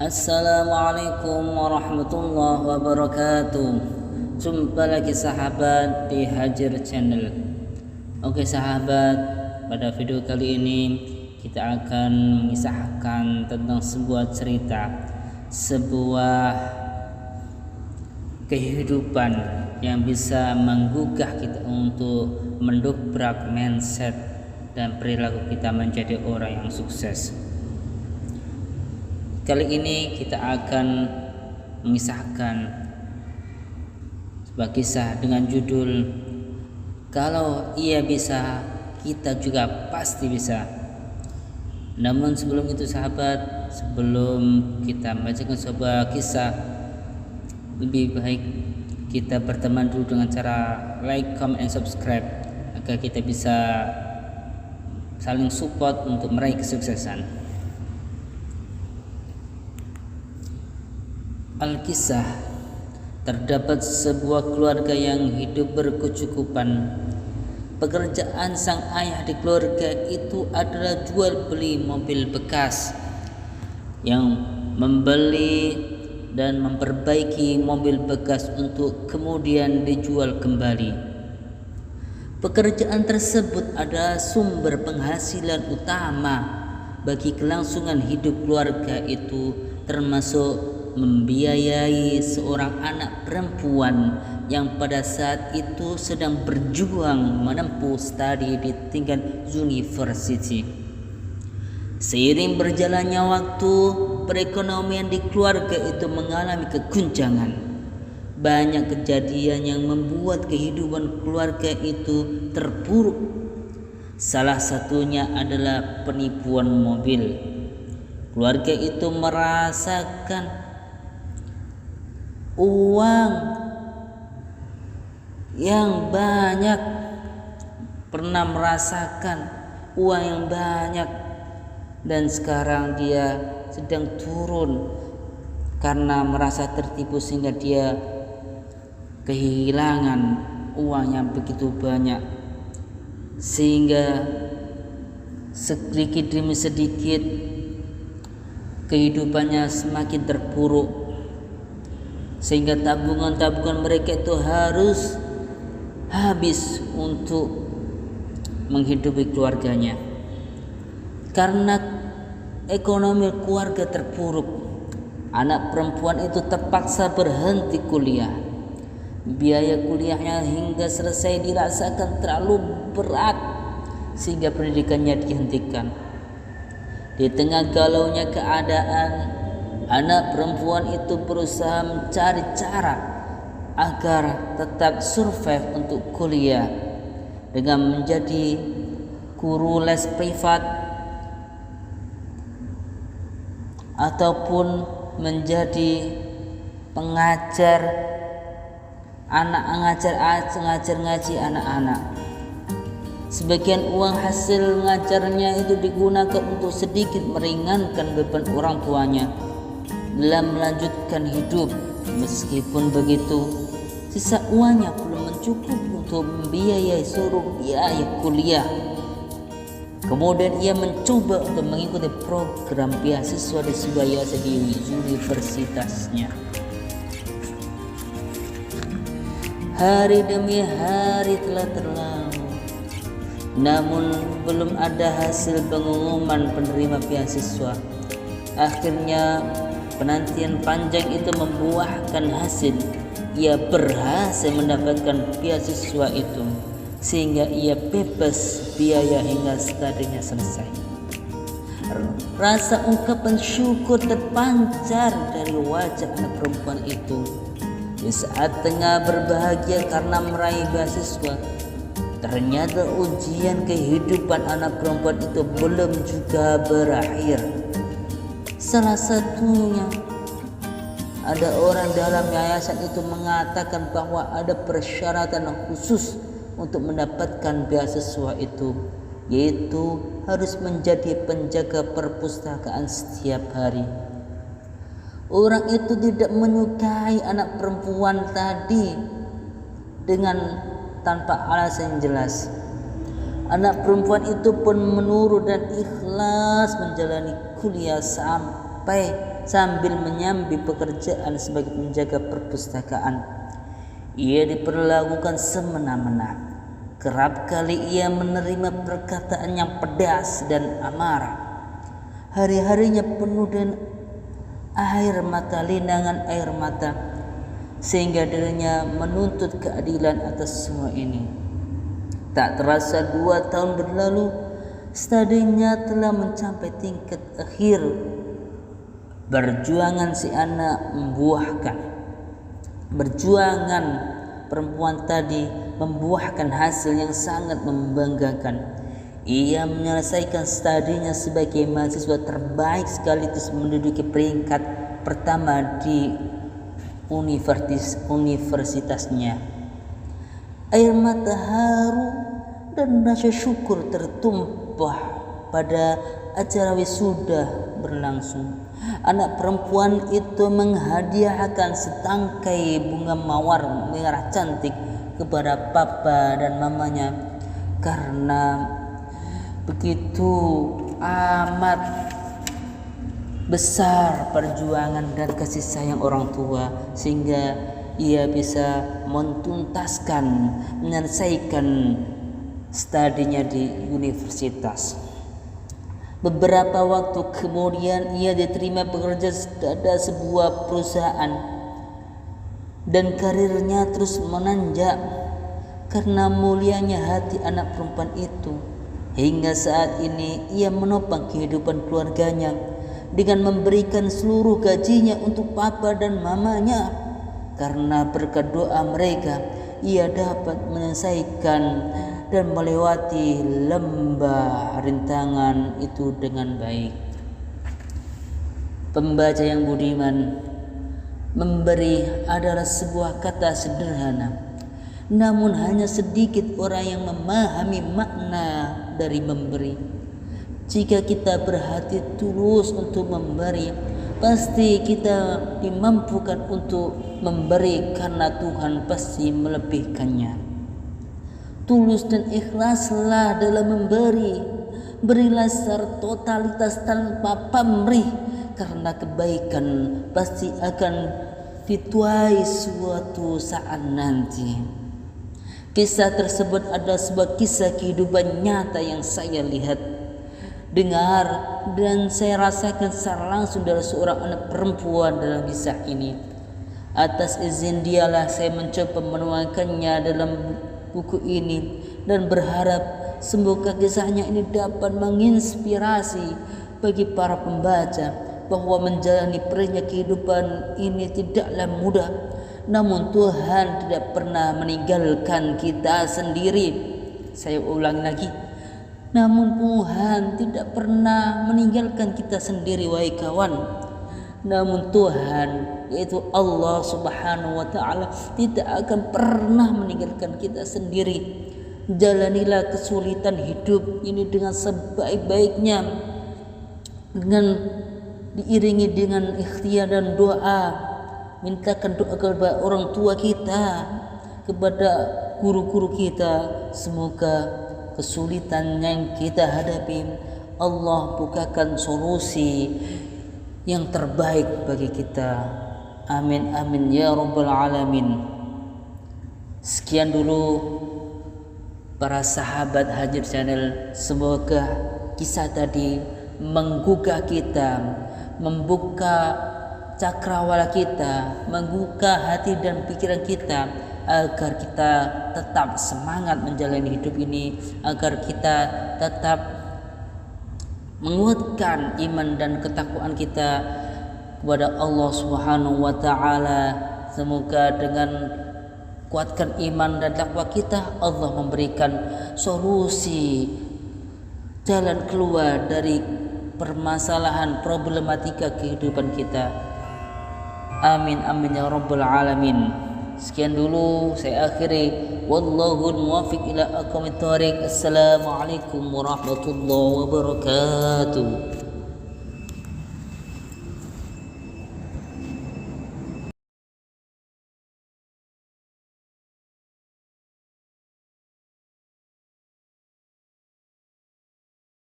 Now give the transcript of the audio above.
Assalamualaikum warahmatullahi wabarakatuh. Jumpa lagi sahabat di Hajar Channel. Oke sahabat, pada video kali ini kita akan mengisahkan tentang sebuah cerita, sebuah kehidupan yang bisa menggugah kita untuk mendobrak mindset dan perilaku kita menjadi orang yang sukses. Kali ini kita akan mengisahkan sebuah kisah dengan judul "Kalau ia bisa, kita juga pasti bisa". Namun sebelum itu sahabat, sebelum kita membacakan sebuah kisah, lebih baik kita berteman dulu dengan cara like, comment, and subscribe agar kita bisa saling support untuk meraih kesuksesan. Alkisah, terdapat sebuah keluarga yang hidup berkecukupan. Pekerjaan sang ayah di keluarga itu adalah jual beli mobil bekas, yang membeli dan memperbaiki mobil bekas untuk kemudian dijual kembali. Pekerjaan tersebut adalah sumber penghasilan utama bagi kelangsungan hidup keluarga itu, termasuk membiayai seorang anak perempuan yang pada saat itu sedang berjuang menempuh studi di tingkat university. Seiring berjalannya waktu, perekonomian di keluarga itu mengalami keguncangan. Banyak kejadian yang membuat kehidupan keluarga itu terpuruk. Salah satunya adalah penipuan mobil. Keluarga itu merasakan uang yang banyak, pernah merasakan uang yang banyak, dan sekarang dia sedang turun karena merasa tertipu sehingga dia kehilangan uang yang begitu banyak, sehingga sedikit demi sedikit kehidupannya semakin terpuruk, sehingga tabungan-tabungan mereka itu harus habis untuk menghidupi keluarganya. Karena ekonomi keluarga terpuruk, anak perempuan itu terpaksa berhenti kuliah. Biaya kuliahnya hingga selesai dirasakan terlalu berat sehingga pendidikannya dihentikan. Di tengah galaunya keadaan, anak perempuan itu berusaha mencari cara agar tetap survive untuk kuliah dengan menjadi guru les privat ataupun menjadi pengajar ngajar ngaji anak-anak. Sebagian uang hasil ngajarnya itu digunakan untuk sedikit meringankan beban orang tuanya dalam melanjutkan hidup. Meskipun begitu, sisa uangnya belum mencukupi untuk membiayai seluruh biaya kuliah. Kemudian ia mencoba untuk mengikuti program beasiswa di Surabaya di universitasnya. Hari demi hari telah terlalu, namun belum ada hasil pengumuman penerima beasiswa. Akhirnya penantian panjang itu membuahkan hasil. Ia berhasil mendapatkan beasiswa itu, sehingga ia bebas biaya hingga studinya selesai. Rasa ungkapan syukur terpancar dari wajah anak perempuan itu. Di saat tengah berbahagia karena meraih beasiswa, ternyata ujian kehidupan anak perempuan itu belum juga berakhir. Salah satunya, ada orang dalam yayasan itu mengatakan bahwa ada persyaratan khusus untuk mendapatkan beasiswa itu, yaitu harus menjadi penjaga perpustakaan setiap hari. Orang itu tidak menyukai anak perempuan tadi dengan tanpa alasan yang jelas. Anak perempuan itu pun menurut dan ikhlas menjalani kuliah sampai sambil menyambi pekerjaan sebagai penjaga perpustakaan. Ia diperlakukan semena-mena. Kerap kali ia menerima perkataan yang pedas dan amarah. Hari-harinya penuh dengan air mata, linangan air mata, sehingga dirinya menuntut keadilan atas semua ini. Tak terasa 2 tahun berlalu, studinya telah mencapai tingkat akhir. Perjuangan si anak membuahkan. Perjuangan perempuan tadi membuahkan hasil yang sangat membanggakan. Ia menyelesaikan studinya sebagai mahasiswa terbaik sekaligus menduduki peringkat pertama di universitasnya. Air mata haru dan rasa syukur tertumpah pada acara wisuda berlangsung. Anak perempuan itu menghadiahkan setangkai bunga mawar merah cantik kepada papa dan mamanya karena begitu amat besar perjuangan dan kasih sayang orang tua, sehingga ia bisa menuntaskan, menyelesaikan studinya di universitas. Beberapa waktu kemudian ia diterima bekerja pada sebuah perusahaan dan karirnya terus menanjak karena mulianya hati anak perempuan itu. Hingga saat ini ia menopang kehidupan keluarganya dengan memberikan seluruh gajinya untuk papa dan mamanya. Karena berkat doa mereka, ia dapat menyelesaikan dan melewati lembah rintangan itu dengan baik. Pembaca yang budiman, memberi adalah sebuah kata sederhana, namun hanya sedikit orang yang memahami makna dari memberi. Jika kita berhati tulus untuk memberi, pasti kita dimampukan untuk memberi karena Tuhan pasti melebihkannya. Tulus dan ikhlaslah dalam memberi. Berilah secara totalitas tanpa pamrih, karena kebaikan pasti akan dituai suatu saat nanti. Kisah tersebut adalah sebuah kisah kehidupan nyata yang saya lihat, dengar, dan saya rasakan secara langsung dari seorang anak perempuan dalam kisah ini. Atas izin dialah saya mencoba menuangkannya dalam buku ini dan berharap semoga kisahnya ini dapat menginspirasi bagi para pembaca bahwa menjalani perihnya kehidupan ini tidaklah mudah, namun Tuhan tidak pernah meninggalkan kita sendiri. Saya ulang lagi, namun Tuhan tidak pernah meninggalkan kita sendiri, wahai kawan. Namun Tuhan, yaitu Allah Subhanahu wa Ta'ala, tidak akan pernah meninggalkan kita sendiri. Jalanilah kesulitan hidup ini dengan sebaik-baiknya, dengan diiringi dengan ikhtiar dan doa. Mintakan doa kepada orang tua kita, kepada guru-guru kita. Semoga kesulitan yang kita hadapi, Allah bukakan solusi yang terbaik bagi kita. Amin amin ya rabbal alamin. Sekian dulu para sahabat Hajir Channel. Semoga kisah tadi menggugah kita, membuka cakrawala kita, membuka hati dan pikiran kita, agar kita tetap semangat menjalani hidup ini, agar kita tetap menguatkan iman dan ketakwaan kita kepada Allah Subhanahu wa Ta'ala. Semoga dengan kuatkan iman dan takwa kita, Allah memberikan solusi jalan keluar dari permasalahan problematika kehidupan kita. Amin amin ya rabbal alamin. Sekian dulu saya akhiri. Wallahul muwaffiq ila aqwamit thoriq. Assalamualaikum warahmatullahi wabarakatuh.